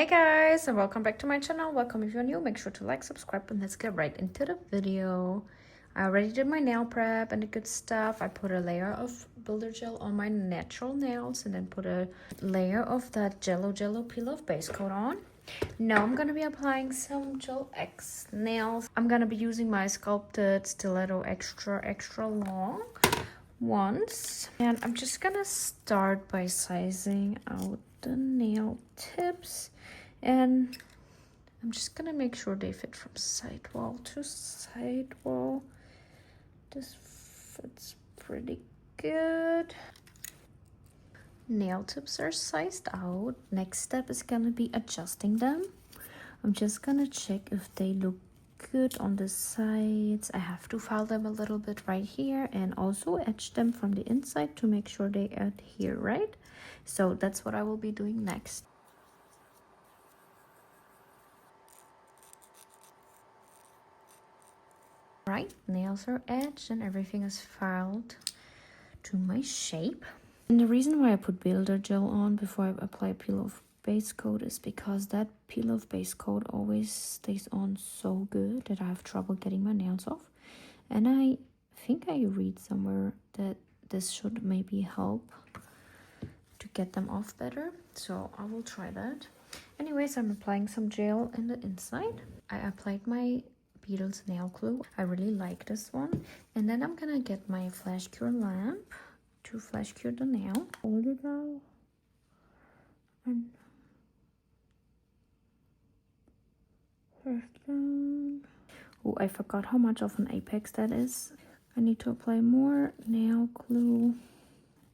Hey guys, and welcome back to my channel. Welcome if you're new. Make sure to like, subscribe, and let's get right into the video. I already did my nail prep and the good stuff. I put a layer of builder gel on my natural nails and then put a layer of that jello peel-off base coat on. Now I'm gonna be applying some Gel X nails. I'm gonna be using my sculpted stiletto extra long ones, and I'm just gonna start by sizing out the nail tips, and I'm just gonna make sure they fit from sidewall to sidewall. This fits pretty good. Nail tips are sized out. Next step is gonna be adjusting them. I'm just gonna check if they look good on the sides. I have to file them a little bit right here and also edge them from the inside to make sure they adhere right. So that's what I will be doing next. Right, nails are edged and everything is filed to my shape. And the reason why I put builder gel on before I apply peel-off base coat is because that peel-off base coat always stays on so good that I have trouble getting my nails off. And I think I read somewhere that this should maybe help to get them off better. So I will try that. Anyways, I'm applying some gel in the inside. I applied my Beetles nail glue. I really like this one. And then I'm gonna get my flash cure lamp to flash cure the nail. Hold it out. And first down. Oh, I forgot how much of an apex that is. I need to apply more nail glue.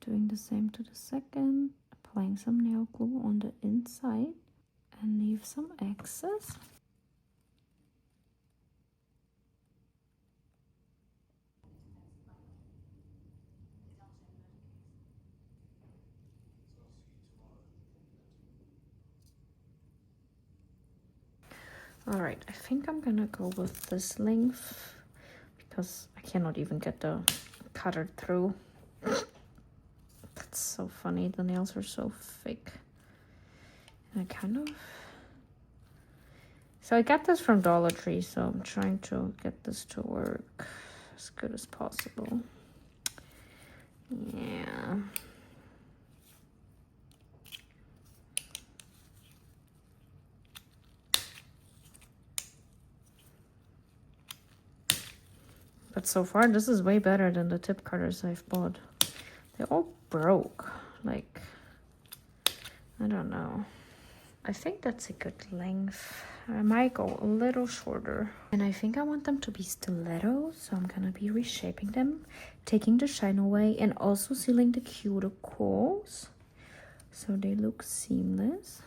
Doing the same to the second. Applying some nail glue on the inside and leave some excess. All right, I think I'm gonna go with this length because I cannot even get the cutter through. That's so funny, the nails are so thick. And so I got this from Dollar Tree, so I'm trying to get this to work as good as possible. Yeah. But so far, this is way better than the tip cutters I've bought. They all broke. Like, I don't know. I think that's a good length. I might go a little shorter. And I think I want them to be stiletto, so I'm gonna be reshaping them, taking the shine away, and also sealing the cuticles so they look seamless.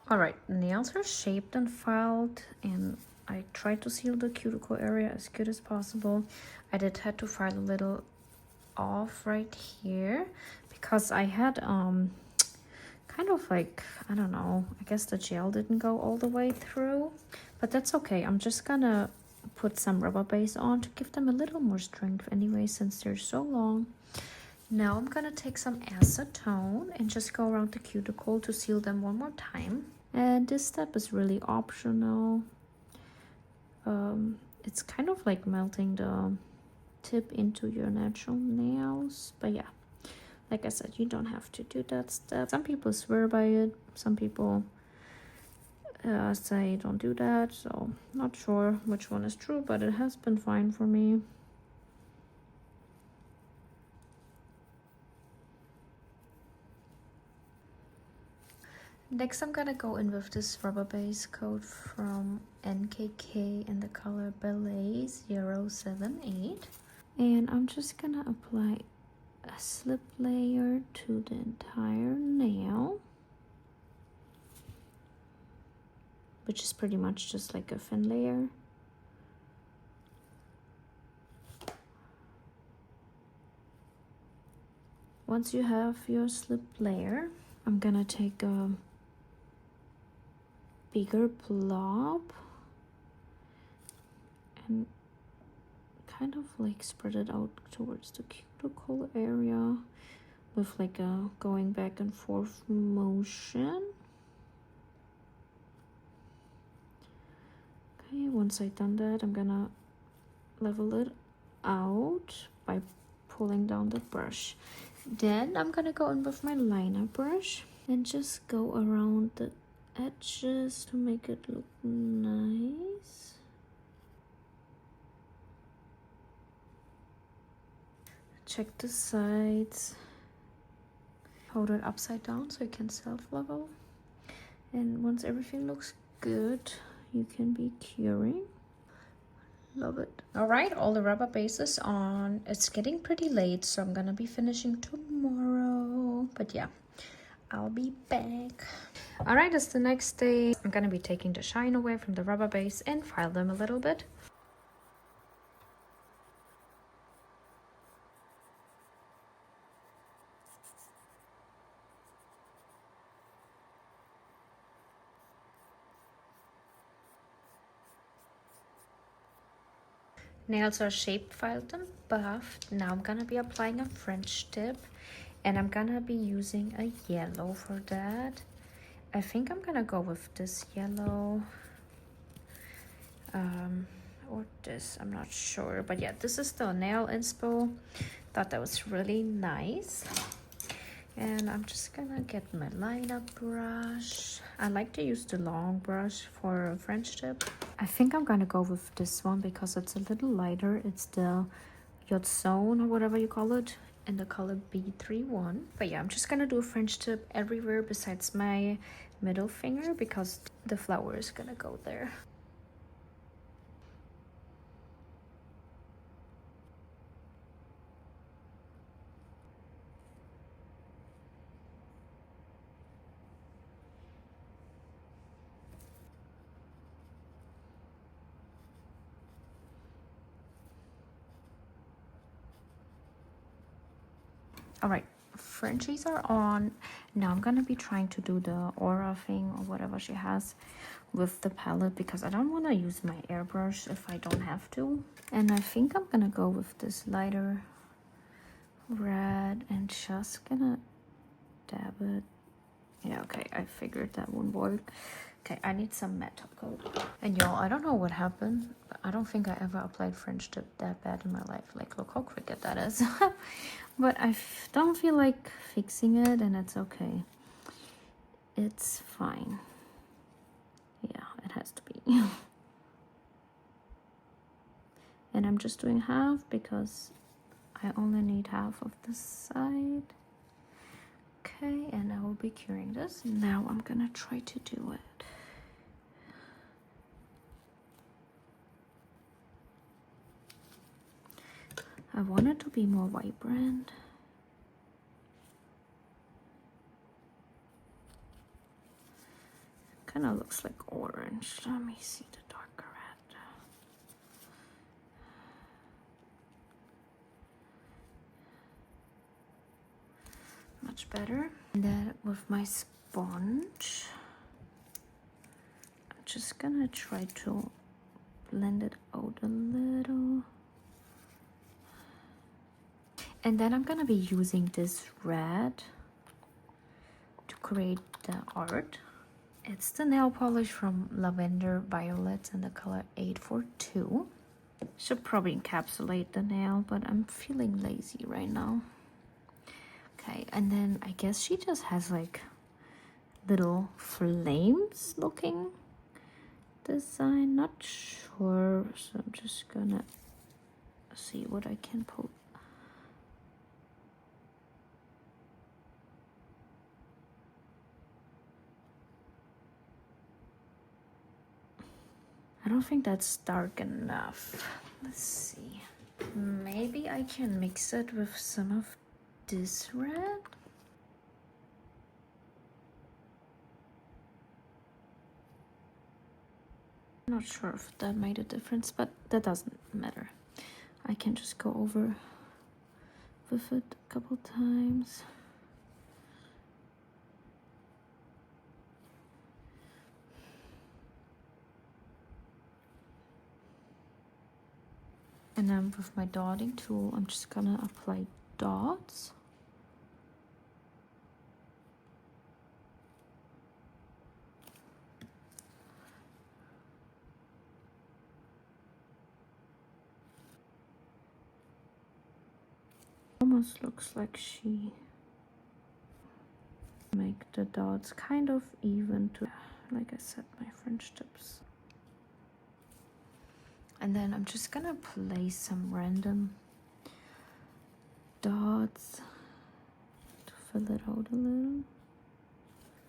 Alright, nails are shaped and filed, and I tried to seal the cuticle area as good as possible. I did had to file a little off right here because I had kind of like, I don't know, I guess the gel didn't go all the way through, but that's okay. I'm just gonna put some rubber base on to give them a little more strength anyway, since they're so long. Now I'm gonna take some acetone and just go around the cuticle to seal them one more time. And this step is really optional. It's kind of like melting the tip into your natural nails, but yeah, like I said, you don't have to do that step. Some people swear by it, some people say don't do that, so not sure which one is true, but it has been fine for me. Next, I'm gonna go in with this rubber base coat from NKK in the color Ballet 078. And I'm just gonna apply a slip layer to the entire nail, which is pretty much just like a thin layer. Once you have your slip layer, I'm gonna take a bigger blob and kind of like spread it out towards the cuticle area with like a going back and forth motion. Okay, once I've done that, I'm gonna level it out by pulling down the brush. Then I'm gonna go in with my liner brush and just go around the edges to make it look nice. Check the sides. Hold it upside down so you can self-level. And once everything looks good, you can be curing. Love it. All right, all the rubber bases on. It's getting pretty late, so I'm gonna be finishing tomorrow. But yeah, I'll be back. All right, it's the next day. I'm gonna be taking the shine away from the rubber base and file them a little bit. Nails are shaped, filed, and buffed. Now I'm gonna be applying a French tip, and I'm gonna be using a yellow for that. I think I'm gonna go with this yellow, or this, I'm not sure. But yeah, this is the nail inspo. Thought that was really nice. And I'm just gonna get my liner brush. I like to use the long brush for a French tip. I think I'm gonna go with this one because it's a little lighter. It's the Yacht Zone or whatever you call it in the color B31. But yeah, I'm just gonna do a French tip everywhere besides my middle finger because the flower is gonna go there. All right, Frenchies are on. Now I'm gonna be trying to do the aura thing or whatever she has with the palette because I don't want to use my airbrush if I don't have to. And I think I'm gonna go with this lighter red and just gonna dab it. Yeah, okay, I figured that wouldn't work. Okay, I need some matte top coat. And y'all, I don't know what happened, but I don't think I ever applied French tip that bad in my life. Like, look how crooked that is. But I don't feel like fixing it, and it's okay. It's fine. Yeah, it has to be. And I'm just doing half because I only need half of this side. Okay, and I will be curing this. Now I'm gonna try to do it. I want it to be more vibrant. Kind of looks like orange. Let me see the darker red. Much better. And then with my sponge, I'm just gonna try to blend it out a little. And then I'm gonna be using this red to create the art. It's the nail polish from Lavender Violets in the color 842. Should probably encapsulate the nail, but I'm feeling lazy right now. Okay, and then I guess she just has like little flames looking design. Not sure, so I'm just gonna see what I can pull. I don't think that's dark enough. Let's see. Maybe I can mix it with some of this red. I'm not sure if that made a difference, but that doesn't matter. I can just go over with it a couple times. And then with my dotting tool, I'm just gonna apply dots. Almost looks like she make the dots kind of even to, like I said, my French tips. And then I'm just gonna place some random dots to fill it out a little.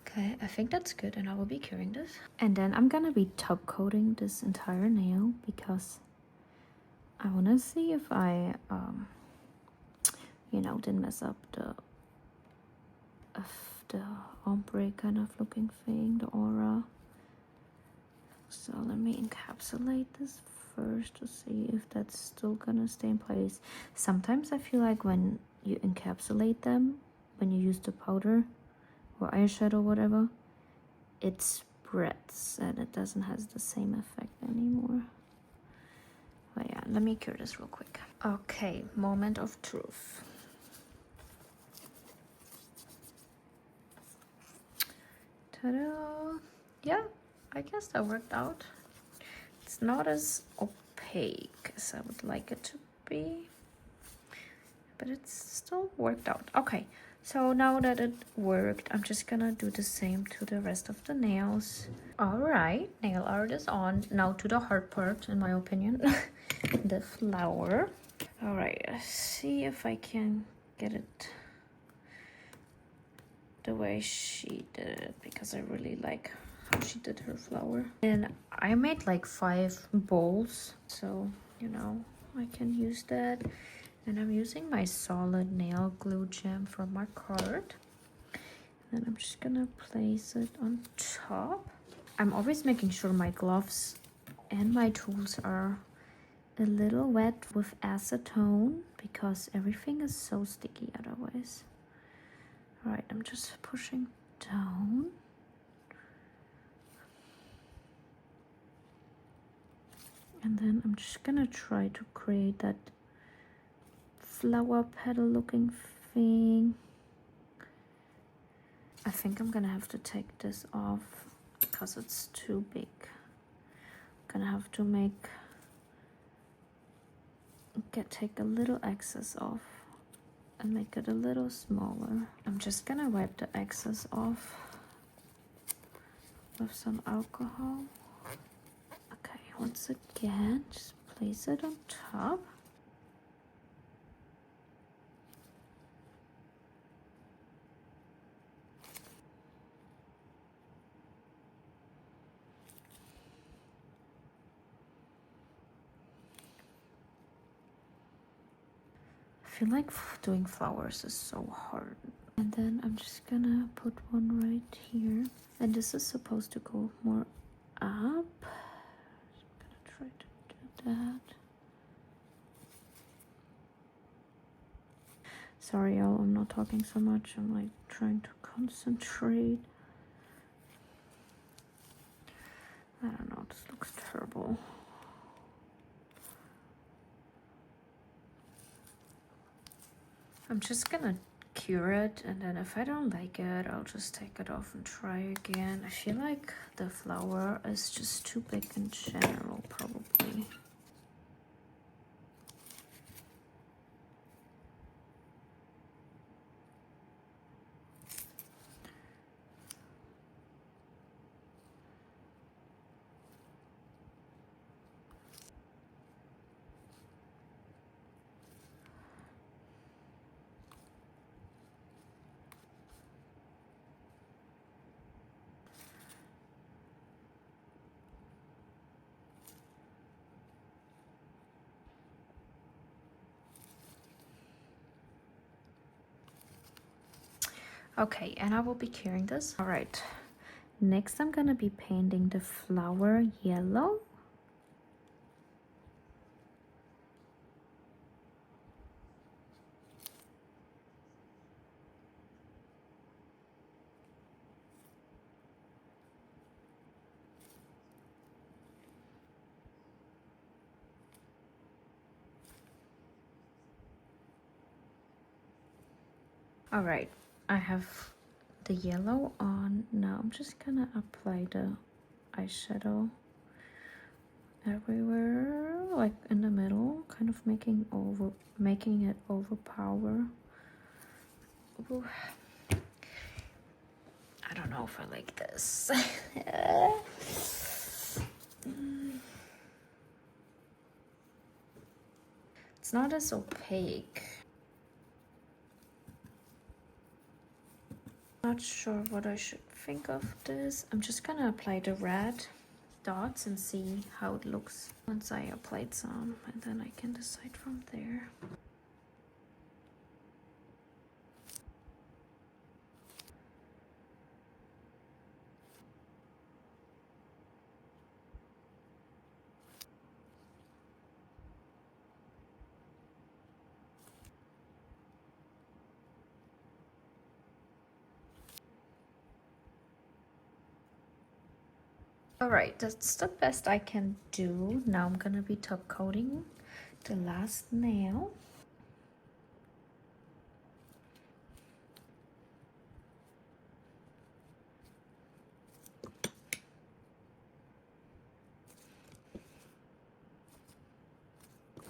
Okay, I think that's good, and I will be curing this. And then I'm gonna be top coating this entire nail because I wanna see if I, you know, didn't mess up the ombre kind of looking thing, the aura. So let me encapsulate this first to see if that's still gonna stay in place. Sometimes I feel like when you encapsulate them, when you use the powder or eyeshadow, whatever, it spreads and it doesn't have the same effect anymore. But yeah, let me cure this real quick. Okay, moment of truth. Ta-da! Yeah, I guess that worked out. It's not as opaque as I would like it to be, but it's still worked out. Okay, so now that it worked, I'm just gonna do the same to the rest of the nails. All right, nail art is on. Now to the hard part, in my opinion, the flower. All right, let's see if I can get it the way she did it, because I really like how she did her flower. And I made like 5 bowls, so you know I can use that. And I'm using my solid nail glue gem from my card, and I'm just gonna place it on top. I'm always making sure my gloves and my tools are a little wet with acetone because everything is so sticky otherwise. All right, I'm just pushing down. And then I'm just gonna try to create that flower petal looking thing. I think I'm gonna have to take this off because it's too big. I'm gonna have to take a little excess off and make it a little smaller. I'm just gonna wipe the excess off with some alcohol. Okay, once again, just place it on top. I feel like doing flowers is so hard. And then I'm just gonna put one right here. And this is supposed to go more up. I'm gonna try to do that. Sorry y'all, I'm not talking so much. I'm like trying to concentrate. I don't know, this looks terrible. I'm just gonna cure it, and then if I don't like it, I'll just take it off and try again. I feel like the flower is just too big in general, probably. Okay, and I will be curing this. All right, next I'm gonna be painting the flower yellow. All right, I have the yellow on. Now I'm just gonna apply the eyeshadow everywhere, like in the middle, kind of making it overpower. Ooh. I don't know if I like this. It's not as opaque. Not sure what I should think of this. I'm just gonna apply the red dots and see how it looks once I applied some, and then I can decide from there. Alright, that's the best I can do. Now I'm gonna be top coating the last nail.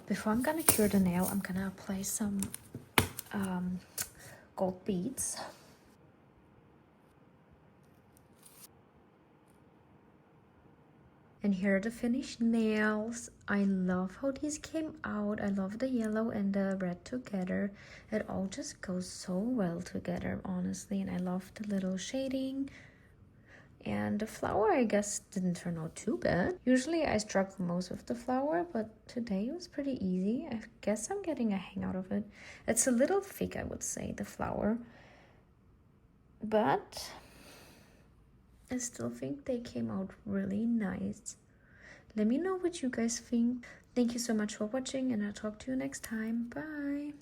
Before I'm gonna cure the nail, I'm gonna apply some gold beads. And here are the finished nails. I love how these came out. I love the yellow and the red together. It all just goes so well together, honestly. And I love the little shading. And the flower, I guess, didn't turn out too bad. Usually I struggle most with the flower, but today it was pretty easy. I guess I'm getting a hang out of it. It's a little thick, I would say, the flower. But I still think they came out really nice. Let me know what you guys think. Thank you so much for watching, and I'll talk to you next time. Bye!